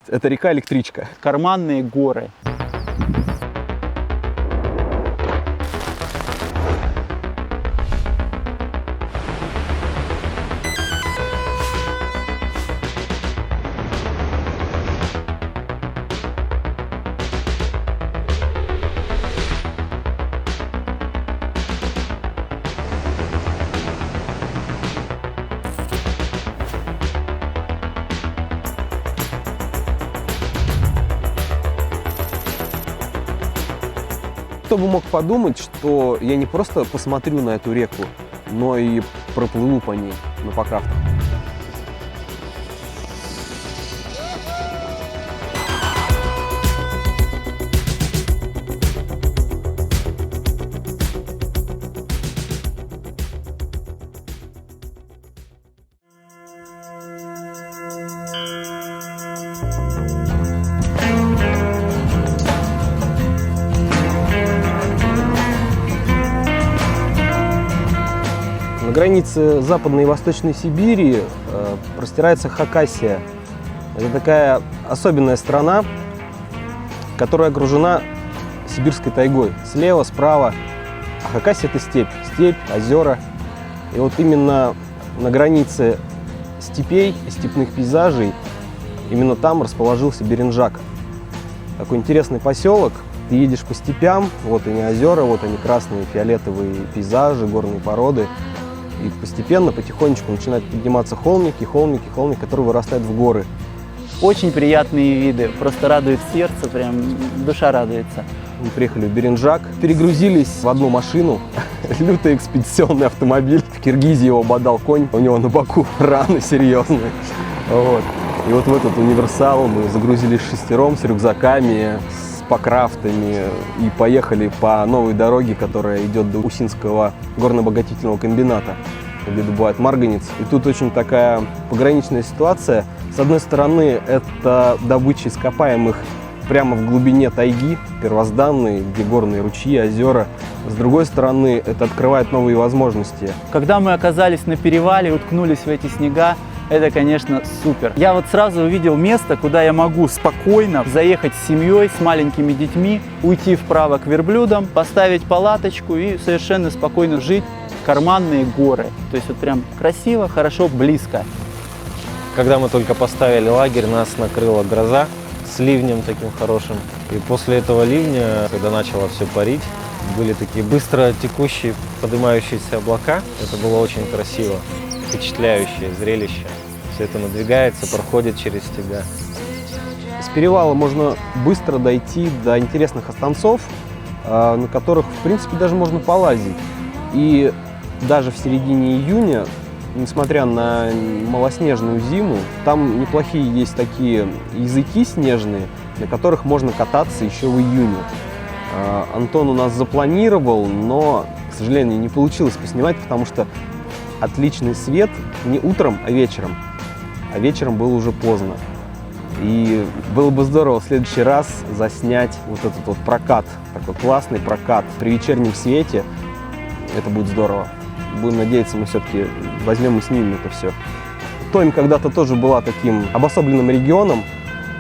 Это река-электричка. Карманные горы. Кто бы мог подумать, что я не просто посмотрю на эту реку, но и проплыву по ней на покрафтах. На границе Западной и Восточной Сибири простирается Хакасия. Это такая особенная страна, которая окружена сибирской тайгой. Слева, справа. А Хакасия – это степь. Степь, озера. И вот именно на границе степей и степных пейзажей именно там расположился Беренжак. Такой интересный поселок. Ты едешь по степям, вот они озера, вот они красные, фиолетовые пейзажи, горные породы. И постепенно, потихонечку начинают подниматься холмики, которые вырастают в горы. Очень приятные виды, просто радует сердце, прям душа радуется. Мы приехали в Беренжак, перегрузились в одну машину, лютый экспедиционный автомобиль. В Киргизии его бодал конь, у него на боку раны серьезные. Вот. И вот в этот универсал мы загрузились шестером с рюкзаками, с покрафтами и поехали по новой дороге, которая идет до Усинского горно-обогатительного комбината, где добывают марганец. И тут очень такая пограничная ситуация. С одной стороны, это добыча ископаемых прямо в глубине тайги, первозданные, где горные ручьи, озера. С другой стороны, это открывает новые возможности. Когда мы оказались на перевале, уткнулись в эти снега, это, конечно, супер. Я вот сразу увидел место, куда я могу спокойно заехать с семьей, с маленькими детьми, уйти вправо к верблюдам, поставить палаточку и совершенно спокойно жить. Карманные горы. То есть вот прям красиво, хорошо, близко. Когда мы только поставили лагерь, нас накрыла гроза с ливнем таким хорошим. И после этого ливня, когда начало все парить, были такие быстро текущие, поднимающиеся облака. Это было очень красиво, впечатляющее зрелище. Все это надвигается, проходит через тебя. С перевала можно быстро дойти до интересных останцов, на которых, в принципе, даже можно полазить. И даже в середине июня, несмотря на малоснежную зиму, там неплохие есть такие языки снежные, на которых можно кататься еще в июне. Антон у нас запланировал, но, к сожалению, не получилось поснимать, потому что отличный свет не утром, а вечером. А вечером было уже поздно. И было бы здорово в следующий раз заснять вот этот вот прокат, такой классный прокат при вечернем свете. Это будет здорово. Будем надеяться, мы все-таки возьмем и снимем это все. Томь когда-то тоже была таким обособленным регионом,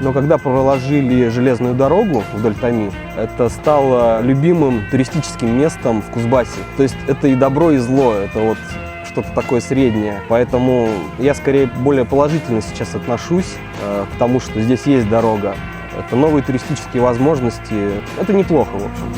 но когда проложили железную дорогу вдоль Томи, это стало любимым туристическим местом в Кузбассе. То есть это и добро, и зло, это вот что-то такое среднее. Поэтому я скорее более положительно сейчас отношусь к тому, что здесь есть дорога. Это новые туристические возможности. Это неплохо, в общем.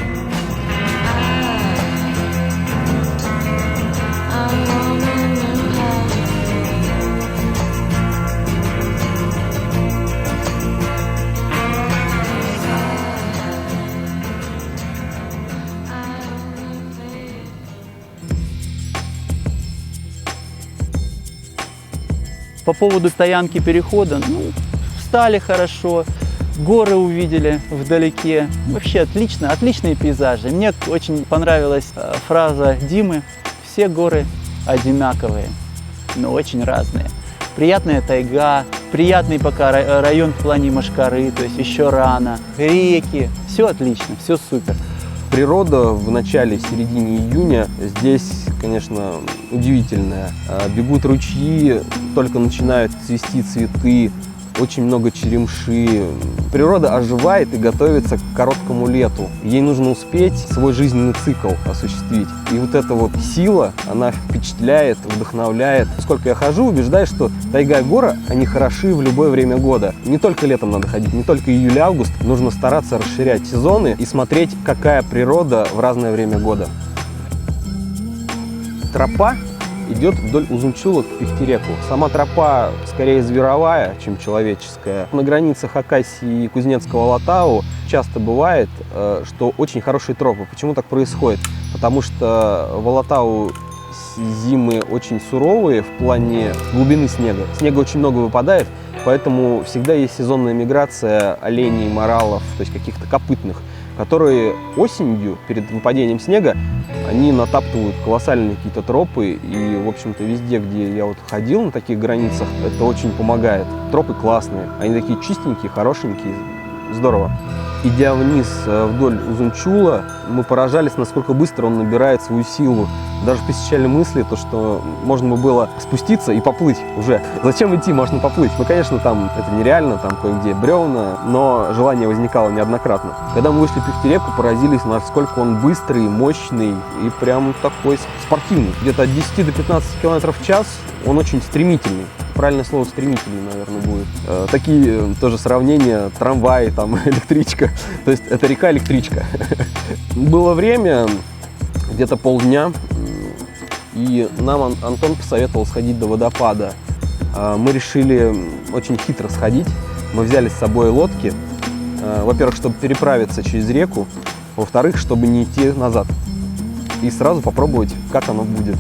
По поводу стоянки перехода, встали хорошо, горы увидели вдалеке. Вообще отлично, отличные пейзажи. Мне очень понравилась фраза Димы: все горы одинаковые, но очень разные. Приятная тайга, приятный пока район в плане Мошкары, то есть еще рано, реки, все отлично, все супер. Природа в начале-середине июня здесь, конечно, удивительная. Бегут ручьи, только начинают цвести цветы, очень много черемши. Природа оживает и готовится к короткому лету. Ей нужно успеть свой жизненный цикл осуществить. И вот эта вот сила, она впечатляет, вдохновляет. Сколько я хожу, убеждаюсь, что тайга и горы, они хороши в любое время года. Не только летом надо ходить, не только июль-август. Нужно стараться расширять сезоны и смотреть, какая природа в разное время года. Тропа идет вдоль Узунчула к Пихтереку. Сама тропа скорее зверовая, чем человеческая. На границах Хакасии и Кузнецкого Алатау часто бывает, что очень хорошие тропы. Почему так происходит? Потому что в Алатау зимы очень суровые в плане глубины снега. Снега очень много выпадает, поэтому всегда есть сезонная миграция оленей, моралов, то есть каких-то копытных, которые осенью, перед выпадением снега, они натаптывают колоссальные какие-то тропы. И, в общем-то, везде, где я вот ходил на таких границах, это очень помогает. Тропы классные, они такие чистенькие, хорошенькие, здорово. Идя вниз вдоль Узунчула, мы поражались, насколько быстро он набирает свою силу. Даже посещали мысли, то, что можно было спуститься и поплыть уже. Зачем идти, можно поплыть. Ну, конечно, там это нереально, там кое-где бревна, но желание возникало неоднократно. Когда мы вышли в Пихтереку, поразились, насколько он быстрый, мощный и прям такой спортивный. Где-то от 10 до 15 км в час он очень стремительный. Правильное слово стремительный, наверное, будет. Такие тоже сравнения: трамвай, там, электричка. То есть это река-электричка. Было время, где-то полдня, и нам Антон посоветовал сходить до водопада. Мы решили очень хитро сходить. Мы взяли с собой лодки. Во-первых, чтобы переправиться через реку. Во-вторых, чтобы не идти назад. И сразу попробовать, как оно будет.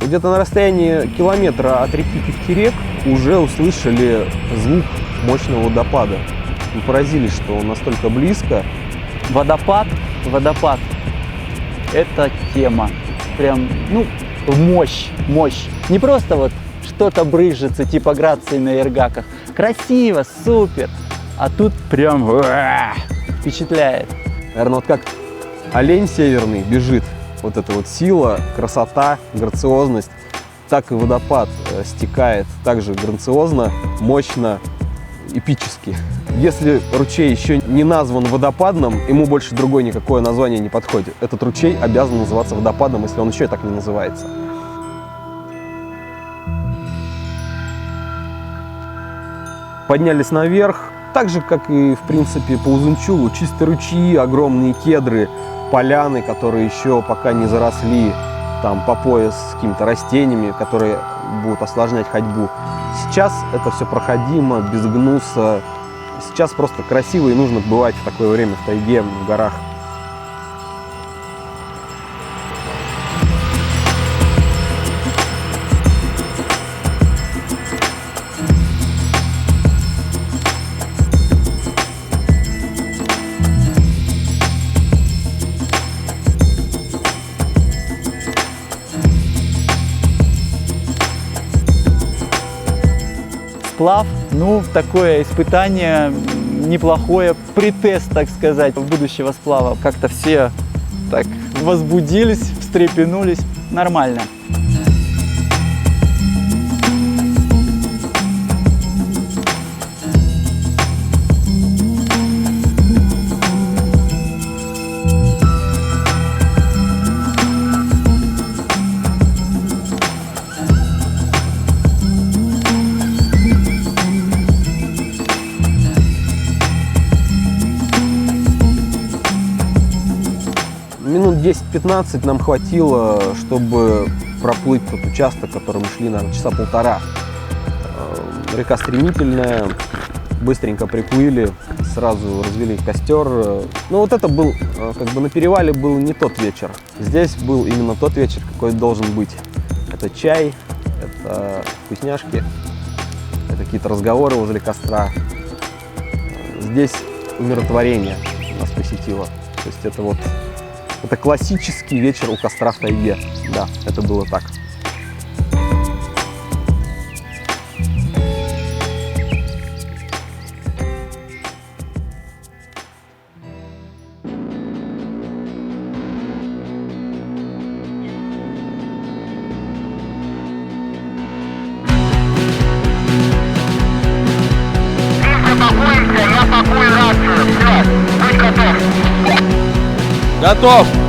Где-то на расстоянии километра от реки Пихтерек уже услышали звук мощного водопада. Мы поразились, что он настолько близко. Водопад, это тема. Прям, мощь. Не просто вот что-то брызжется, типа Грации на Иргаках. Красиво, супер. А тут прям впечатляет. Наверное, вот как олень северный бежит. Вот эта вот сила, красота, грациозность, так и водопад стекает также грациозно, мощно, эпически. Если ручей еще не назван водопадным, ему больше другое никакое название не подходит. Этот ручей обязан называться водопадом, если он еще и так не называется. Поднялись наверх, так же, как и, в принципе, по Узунчулу, чистые ручьи, огромные кедры, поляны, которые еще пока не заросли там по пояс с какими-то растениями, которые будут осложнять ходьбу. Сейчас это все проходимо, без гнуса. Сейчас просто красиво, и нужно бывать в такое время в тайге, в горах. Сплав, такое испытание неплохое, претест, так сказать, будущего сплава. Как-то все так возбудились, встрепенулись, нормально. Минут 10-15 нам хватило, чтобы проплыть тот участок, который мы шли, наверное, часа полтора. Река стремительная, быстренько приплыли, сразу развели костер. Но вот это был, на перевале был не тот вечер. Здесь был именно тот вечер, какой должен быть. Это чай, это вкусняшки, это какие-то разговоры возле костра. Здесь умиротворение нас посетило. То есть это классический вечер у костра в тайге. Да, это было так. Я пакую рацию. Все, будь готов. Готов!